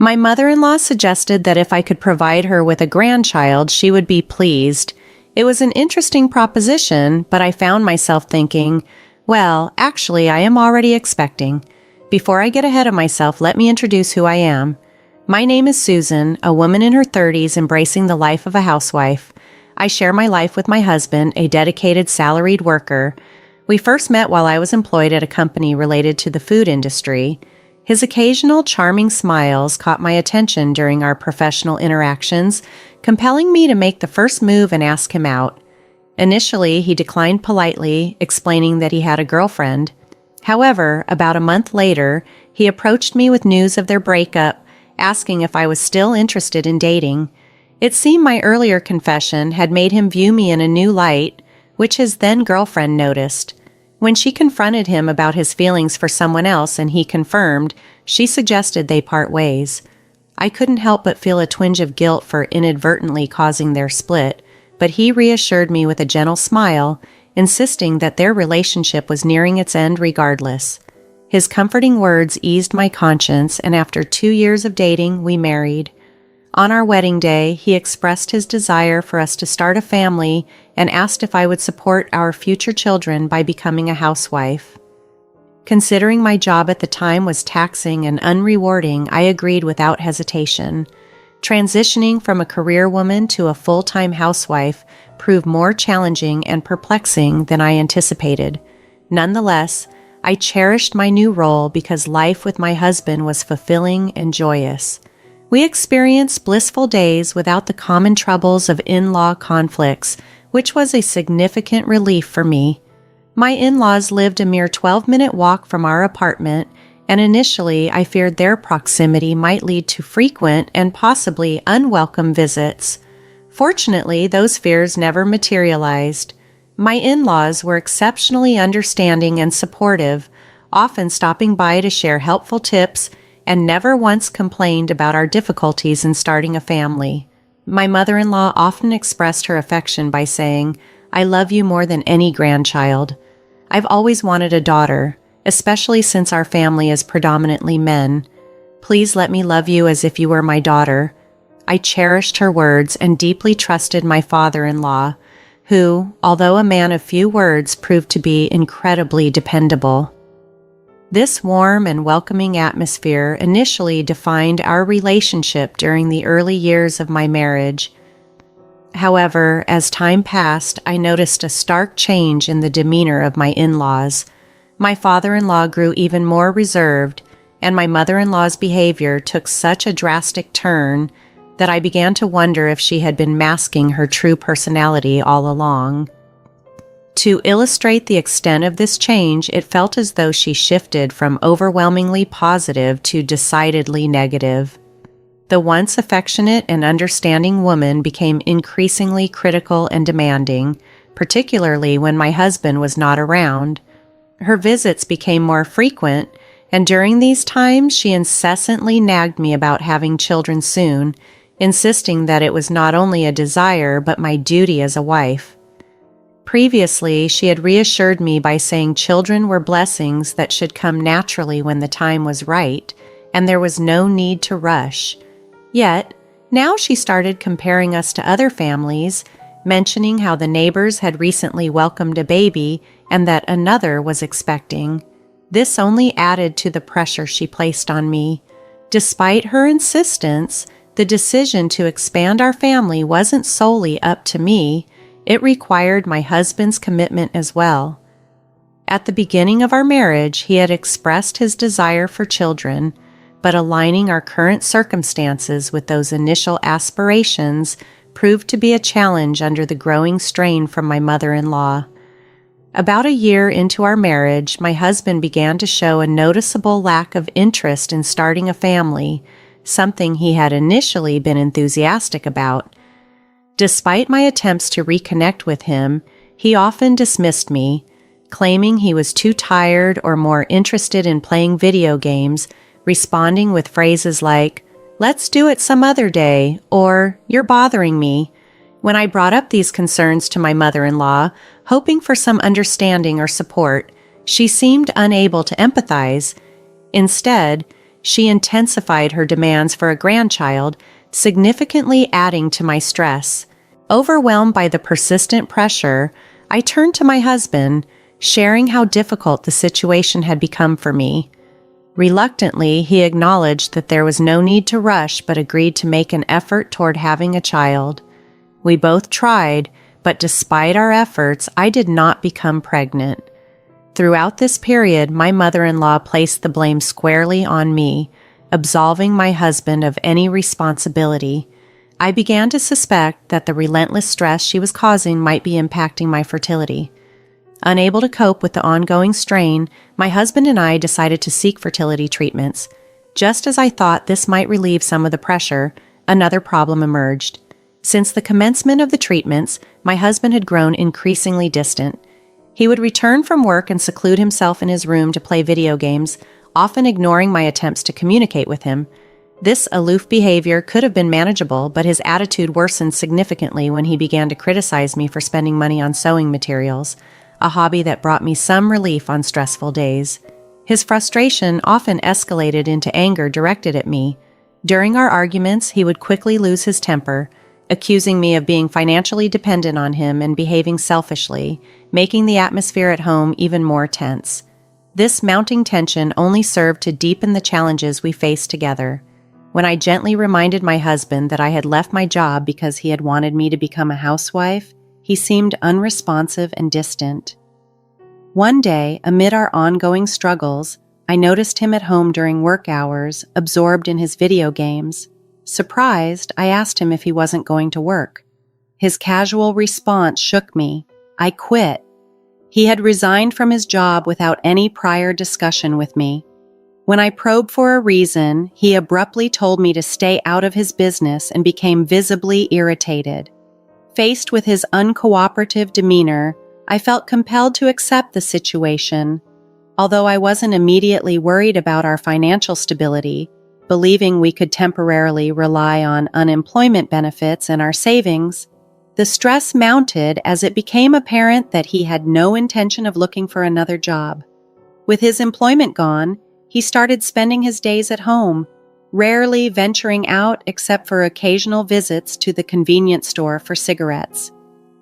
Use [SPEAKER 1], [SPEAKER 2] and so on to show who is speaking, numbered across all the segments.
[SPEAKER 1] My mother-in-law suggested that if I could provide her with a grandchild, she would be pleased. It was an interesting proposition, but I found myself thinking, well, actually, I am already expecting. Before I get ahead of myself, let me introduce who I am. My name is Susan, a woman in her 30s embracing the life of a housewife. I share my life with my husband, a dedicated salaried worker. We first met while I was employed at a company related to the food industry. His occasional charming smiles caught my attention during our professional interactions, compelling me to make the first move and ask him out. Initially, he declined politely, explaining that he had a girlfriend. However, about a month later, he approached me with news of their breakup, asking if I was still interested in dating. It seemed my earlier confession had made him view me in a new light, which his then-girlfriend noticed. When she confronted him about his feelings for someone else and he confirmed, she suggested they part ways. I couldn't help but feel a twinge of guilt for inadvertently causing their split, but he reassured me with a gentle smile, insisting that their relationship was nearing its end regardless. His comforting words eased my conscience, and after 2 years of dating, we married. On our wedding day, he expressed his desire for us to start a family and asked if I would support our future children by becoming a housewife. Considering my job at the time was taxing and unrewarding, I agreed without hesitation. Transitioning from a career woman to a full-time housewife proved more challenging and perplexing than I anticipated. Nonetheless, I cherished my new role because life with my husband was fulfilling and joyous. We experienced blissful days without the common troubles of in-law conflicts, which was a significant relief for me. My in-laws lived a mere 12-minute walk from our apartment, and initially I feared their proximity might lead to frequent and possibly unwelcome visits. Fortunately, those fears never materialized. My in-laws were exceptionally understanding and supportive, often stopping by to share helpful tips, and never once complained about our difficulties in starting a family. My mother-in-law often expressed her affection by saying, "I love you more than any grandchild." I've always wanted a daughter, especially since our family is predominantly men. Please let me love you as if you were my daughter. I cherished her words and deeply trusted my father-in-law, who, although a man of few words, proved to be incredibly dependable. This warm and welcoming atmosphere initially defined our relationship during the early years of my marriage. However, as time passed, I noticed a stark change in the demeanor of my in-laws. My father-in-law grew even more reserved, and my mother-in-law's behavior took such a drastic turn that I began to wonder if she had been masking her true personality all along. To illustrate the extent of this change, it felt as though she shifted from overwhelmingly positive to decidedly negative. The once affectionate and understanding woman became increasingly critical and demanding, particularly when my husband was not around. Her visits became more frequent, and during these times she incessantly nagged me about having children soon, insisting that it was not only a desire but my duty as a wife. Previously, she had reassured me by saying children were blessings that should come naturally when the time was right, and there was no need to rush. Yet, now she started comparing us to other families, mentioning how the neighbors had recently welcomed a baby and that another was expecting. This only added to the pressure she placed on me. Despite her insistence, the decision to expand our family wasn't solely up to me. It required my husband's commitment as well. At the beginning of our marriage, he had expressed his desire for children, but aligning our current circumstances with those initial aspirations proved to be a challenge under the growing strain from my mother-in-law. About a year into our marriage, my husband began to show a noticeable lack of interest in starting a family, something he had initially been enthusiastic about. Despite my attempts to reconnect with him, he often dismissed me, claiming he was too tired or more interested in playing video games, responding with phrases like, "Let's do it some other day," or "You're bothering me." When I brought up these concerns to my mother-in-law, hoping for some understanding or support, she seemed unable to empathize. Instead, she intensified her demands for a grandchild, significantly adding to my stress. Overwhelmed by the persistent pressure, I turned to my husband, sharing how difficult the situation had become for me. Reluctantly, he acknowledged that there was no need to rush but agreed to make an effort toward having a child. We both tried, but despite our efforts, I did not become pregnant. Throughout this period, my mother-in-law placed the blame squarely on me, absolving my husband of any responsibility. I began to suspect that the relentless stress she was causing might be impacting my fertility. Unable to cope with the ongoing strain, my husband and I decided to seek fertility treatments. Just as I thought this might relieve some of the pressure, another problem emerged. Since the commencement of the treatments, my husband had grown increasingly distant. He would return from work and seclude himself in his room to play video games, often ignoring my attempts to communicate with him. This aloof behavior could have been manageable, but his attitude worsened significantly when he began to criticize me for spending money on sewing materials, a hobby that brought me some relief on stressful days. His frustration often escalated into anger directed at me. During our arguments, he would quickly lose his temper, accusing me of being financially dependent on him and behaving selfishly, making the atmosphere at home even more tense. This mounting tension only served to deepen the challenges we faced together. When I gently reminded my husband that I had left my job because he had wanted me to become a housewife, he seemed unresponsive and distant. One day, amid our ongoing struggles, I noticed him at home during work hours, absorbed in his video games. Surprised, I asked him if he wasn't going to work. His casual response shook me. I quit. He had resigned from his job without any prior discussion with me. When I probed for a reason, he abruptly told me to stay out of his business and became visibly irritated. Faced with his uncooperative demeanor, I felt compelled to accept the situation. Although I wasn't immediately worried about our financial stability, believing we could temporarily rely on unemployment benefits and our savings, the stress mounted as it became apparent that he had no intention of looking for another job. With his employment gone, he started spending his days at home, rarely venturing out except for occasional visits to the convenience store for cigarettes.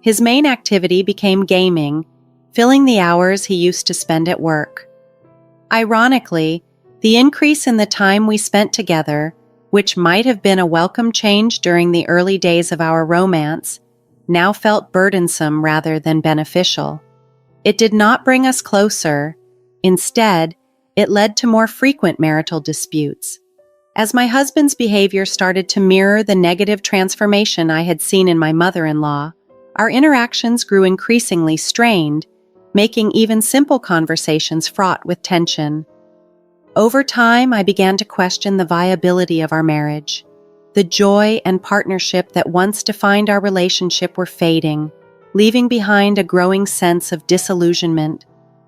[SPEAKER 1] His main activity became gaming, filling the hours he used to spend at work. Ironically, the increase in the time we spent together, which might have been a welcome change during the early days of our romance, now felt burdensome rather than beneficial. It did not bring us closer. Instead, it led to more frequent marital disputes. As my husband's behavior started to mirror the negative transformation I had seen in my mother-in-law, our interactions grew increasingly strained, making even simple conversations fraught with tension. Over time, I began to question the viability of our marriage. The joy and partnership that once defined our relationship were fading, leaving behind a growing sense of disillusionment.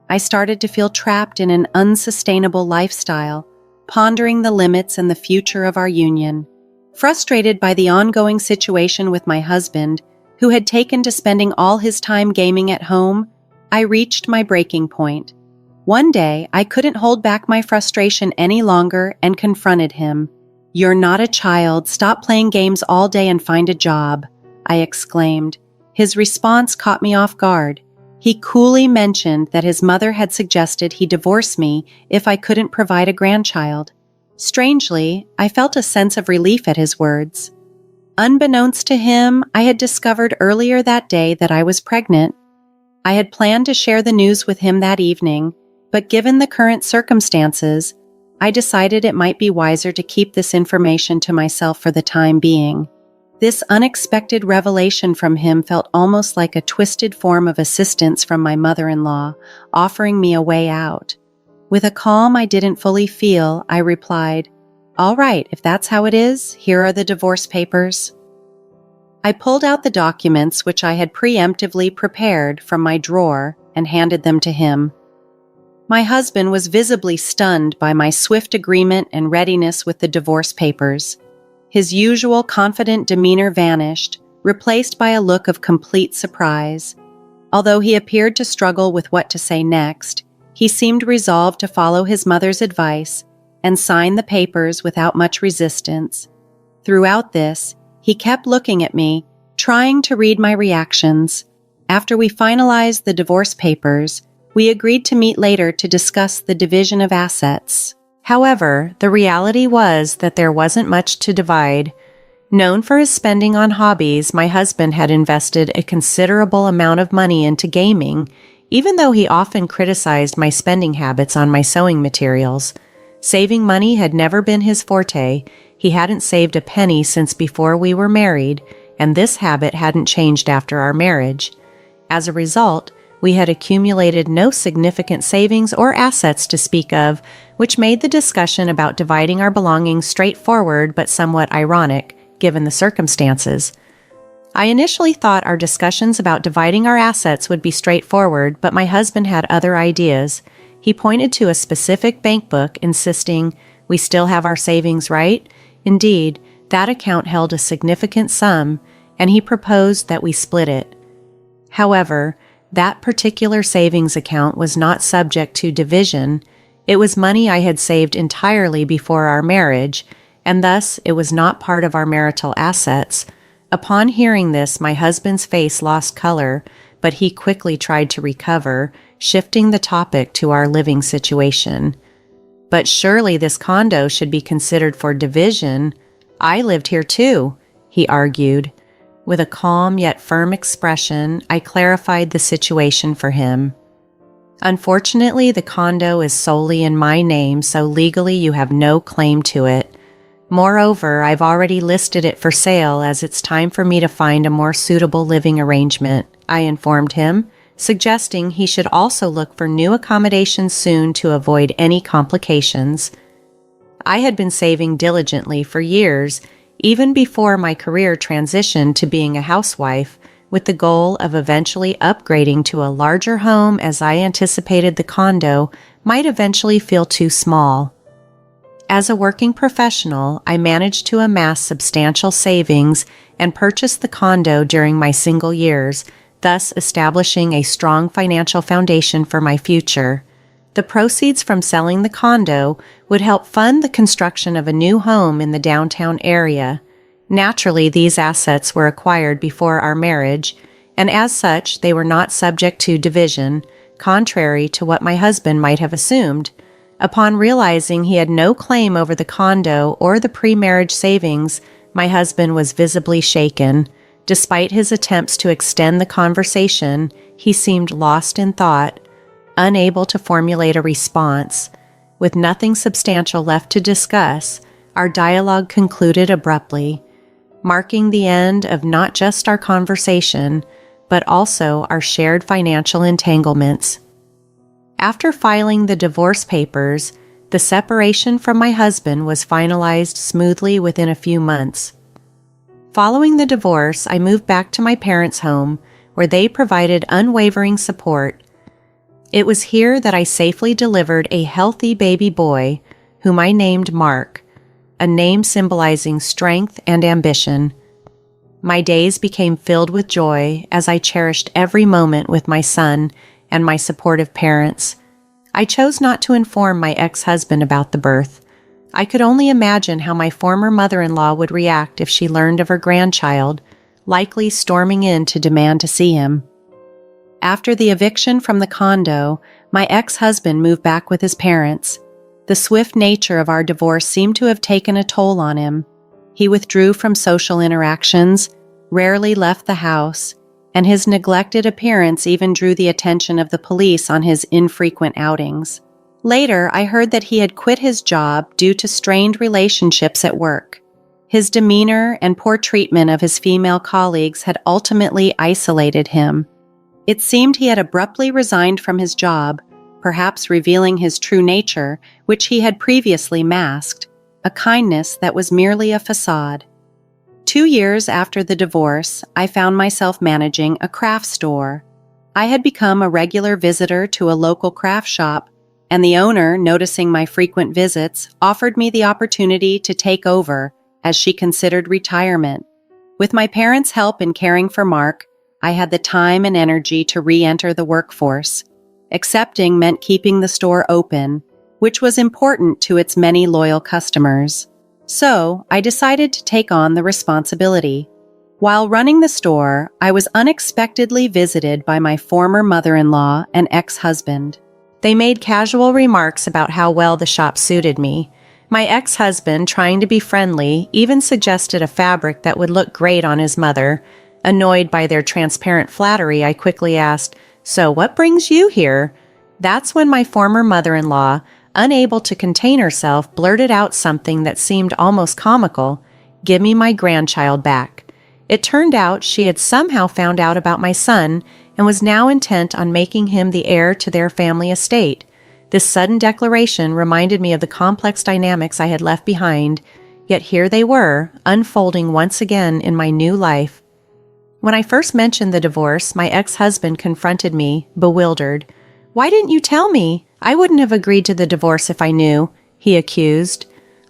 [SPEAKER 1] I started to feel trapped in an unsustainable lifestyle, pondering the limits and the future of our union. Frustrated by the ongoing situation with my husband, who had taken to spending all his time gaming at home, I reached my breaking point. One day, I couldn't hold back my frustration any longer and confronted him. "You're not a child. Stop playing games all day and find a job," I exclaimed. His response caught me off guard. He coolly mentioned that his mother had suggested he divorce me if I couldn't provide a grandchild. Strangely, I felt a sense of relief at his words. Unbeknownst to him, I had discovered earlier that day that I was pregnant. I had planned to share the news with him that evening, but given the current circumstances, I decided it might be wiser to keep this information to myself for the time being. This unexpected revelation from him felt almost like a twisted form of assistance from my mother-in-law, offering me a way out. With a calm I didn't fully feel, I replied, "All right, if that's how it is, here are the divorce papers." I pulled out the documents which I had preemptively prepared from my drawer and handed them to him. My husband was visibly stunned by my swift agreement and readiness with the divorce papers. His usual confident demeanor vanished, replaced by a look of complete surprise. Although he appeared to struggle with what to say next, he seemed resolved to follow his mother's advice, and signed the papers without much resistance. Throughout this, he kept looking at me, trying to read my reactions. After we finalized the divorce papers, we agreed to meet later to discuss the division of assets. However, the reality was that there wasn't much to divide. Known for his spending on hobbies, my husband had invested a considerable amount of money into gaming, even though he often criticized my spending habits on my sewing materials. Saving money had never been his forte. He hadn't saved a penny since before we were married, and this habit hadn't changed after our marriage. As a result, we had accumulated no significant savings or assets to speak of, which made the discussion about dividing our belongings straightforward but somewhat ironic, given the circumstances. I initially thought our discussions about dividing our assets would be straightforward, but my husband had other ideas. He pointed to a specific bank book, insisting, "We still have our savings, right?" Indeed, that account held a significant sum, and he proposed that we split it. However, that particular savings account was not subject to division. It was money I had saved entirely before our marriage, and thus it was not part of our marital assets. Upon hearing this, my husband's face lost color, but he quickly tried to recover, shifting the topic to our living situation. "But surely this condo should be considered for division. I lived here too," he argued. With a calm yet firm expression, I clarified the situation for him. "Unfortunately, the condo is solely in my name, so legally you have no claim to it. Moreover, I've already listed it for sale as it's time for me to find a more suitable living arrangement," I informed him, suggesting he should also look for new accommodations soon to avoid any complications. I had been saving diligently for years, even before my career transitioned to being a housewife, with the goal of eventually upgrading to a larger home, as I anticipated the condo might eventually feel too small. As a working professional, I managed to amass substantial savings and purchase the condo during my single years, thus establishing a strong financial foundation for my future. The proceeds from selling the condo would help fund the construction of a new home in the downtown area. Naturally, these assets were acquired before our marriage, and as such, they were not subject to division, contrary to what my husband might have assumed. Upon realizing he had no claim over the condo or the pre-marriage savings, my husband was visibly shaken. Despite his attempts to extend the conversation, he seemed lost in thought, unable to formulate a response. With nothing substantial left to discuss, our dialogue concluded abruptly, marking the end of not just our conversation, but also our shared financial entanglements. After filing the divorce papers, the separation from my husband was finalized smoothly within a few months. Following the divorce, I moved back to my parents' home, where they provided unwavering support. It was here that I safely delivered a healthy baby boy, whom I named Mark, a name symbolizing strength and ambition. My days became filled with joy as I cherished every moment with my son and my supportive parents. I chose not to inform my ex-husband about the birth. I could only imagine how my former mother-in-law would react if she learned of her grandchild, likely storming in to demand to see him. After the eviction from the condo, my ex-husband moved back with his parents. The swift nature of our divorce seemed to have taken a toll on him. He withdrew from social interactions, rarely left the house, and his neglected appearance even drew the attention of the police on his infrequent outings. Later, I heard that he had quit his job due to strained relationships at work. His demeanor and poor treatment of his female colleagues had ultimately isolated him. It seemed he had abruptly resigned from his job, perhaps revealing his true nature, which he had previously masked, a kindness that was merely a facade. 2 years after the divorce, I found myself managing a craft store. I had become a regular visitor to a local craft shop, and the owner, noticing my frequent visits, offered me the opportunity to take over, as she considered retirement. With my parents' help in caring for Mark, I had the time and energy to re-enter the workforce. Accepting meant keeping the store open. which was important to its many loyal customers. So, I decided to take on the responsibility. While running the store, I was unexpectedly visited by my former mother-in-law and ex-husband. They made casual remarks about how well the shop suited me. My ex-husband, trying to be friendly, even suggested a fabric that would look great on his mother. Annoyed by their transparent flattery, I quickly asked, "So what brings you here?" That's when my former mother-in-law, unable to contain herself, blurted out something that seemed almost comical. "Give me my grandchild back." It turned out she had somehow found out about my son and was now intent on making him the heir to their family estate. This sudden declaration reminded me of the complex dynamics I had left behind, yet here they were, unfolding once again in my new life. When I first mentioned the divorce, my ex-husband confronted me, bewildered. "Why didn't you tell me? I wouldn't have agreed to the divorce if I knew," he accused.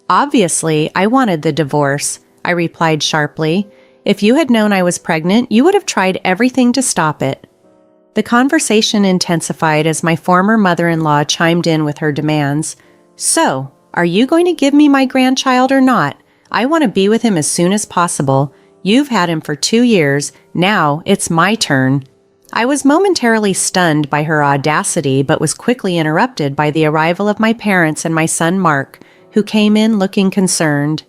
[SPEAKER 1] "Obviously, I wanted the divorce," I replied sharply. "If you had known I was pregnant, you would have tried everything to stop it." The conversation intensified as my former mother-in-law chimed in with her demands. "So, are you going to give me my grandchild or not? I want to be with him as soon as possible. You've had him for 2 years. Now it's my turn." I was momentarily stunned by her audacity, but was quickly interrupted by the arrival of my parents and my son Mark, who came in looking concerned.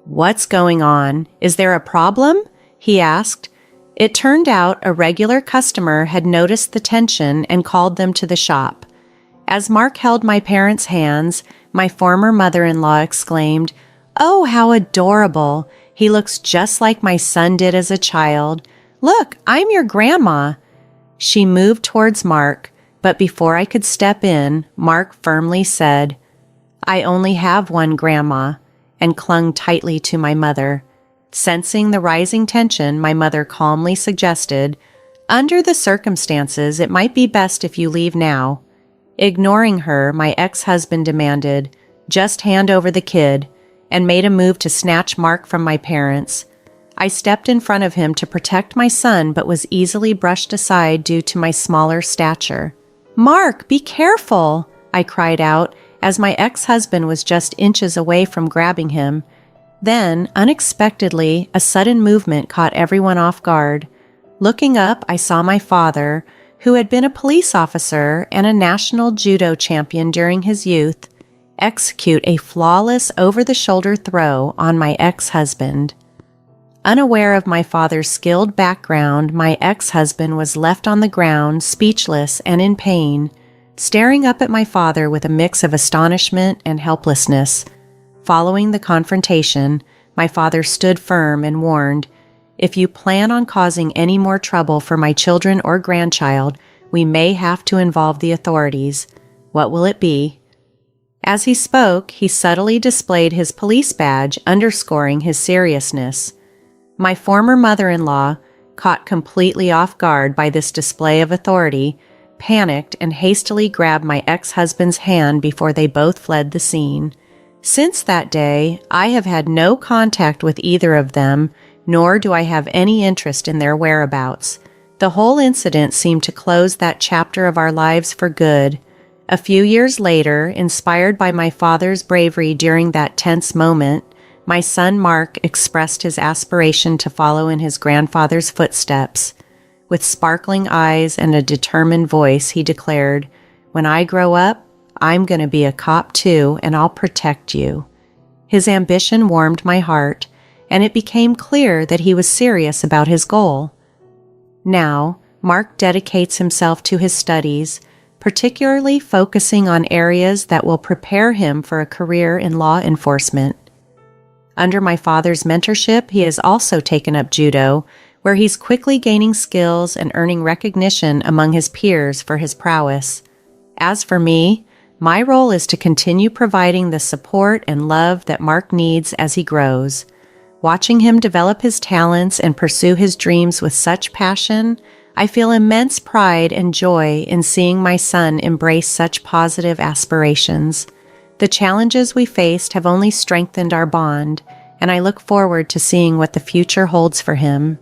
[SPEAKER 1] "What's going on? Is there a problem?" he asked. It turned out a regular customer had noticed the tension and called them to the shop. As Mark held my parents' hands, my former mother-in-law exclaimed, "Oh, how adorable! He looks just like my son did as a child. Look, I'm your grandma." She moved towards Mark, but before I could step in, Mark firmly said, "I only have one grandma," and clung tightly to my mother. Sensing the rising tension, my mother calmly suggested, "Under the circumstances, it might be best if you leave now." Ignoring her, my ex-husband demanded, "Just hand over the kid," and made a move to snatch Mark from my parents. I stepped in front of him to protect my son, but was easily brushed aside due to my smaller stature. "Mark, be careful!" I cried out, as my ex-husband was just inches away from grabbing him. Then, unexpectedly, a sudden movement caught everyone off guard. Looking up, I saw my father, who had been a police officer and a national judo champion during his youth, execute a flawless over-the-shoulder throw on my ex-husband. Unaware of my father's skilled background, my ex-husband was left on the ground, speechless and in pain, staring up at my father with a mix of astonishment and helplessness. Following the confrontation, my father stood firm and warned, "If you plan on causing any more trouble for my children or grandchild, we may have to involve the authorities. What will it be?" As he spoke, he subtly displayed his police badge, underscoring his seriousness. My former mother-in-law, caught completely off guard by this display of authority, panicked and hastily grabbed my ex-husband's hand before they both fled the scene. Since that day, I have had no contact with either of them, nor do I have any interest in their whereabouts. The whole incident seemed to close that chapter of our lives for good. A few years later, inspired by my father's bravery during that tense moment, my son Mark expressed his aspiration to follow in his grandfather's footsteps. With sparkling eyes and a determined voice, he declared, "When I grow up, I'm going to be a cop too, and I'll protect you." His ambition warmed my heart, and it became clear that he was serious about his goal. Now, Mark dedicates himself to his studies, particularly focusing on areas that will prepare him for a career in law enforcement. Under my father's mentorship, he has also taken up judo, where he's quickly gaining skills and earning recognition among his peers for his prowess. As for me, my role is to continue providing the support and love that Mark needs as he grows. Watching him develop his talents and pursue his dreams with such passion, I feel immense pride and joy in seeing my son embrace such positive aspirations. The challenges we faced have only strengthened our bond, and I look forward to seeing what the future holds for him.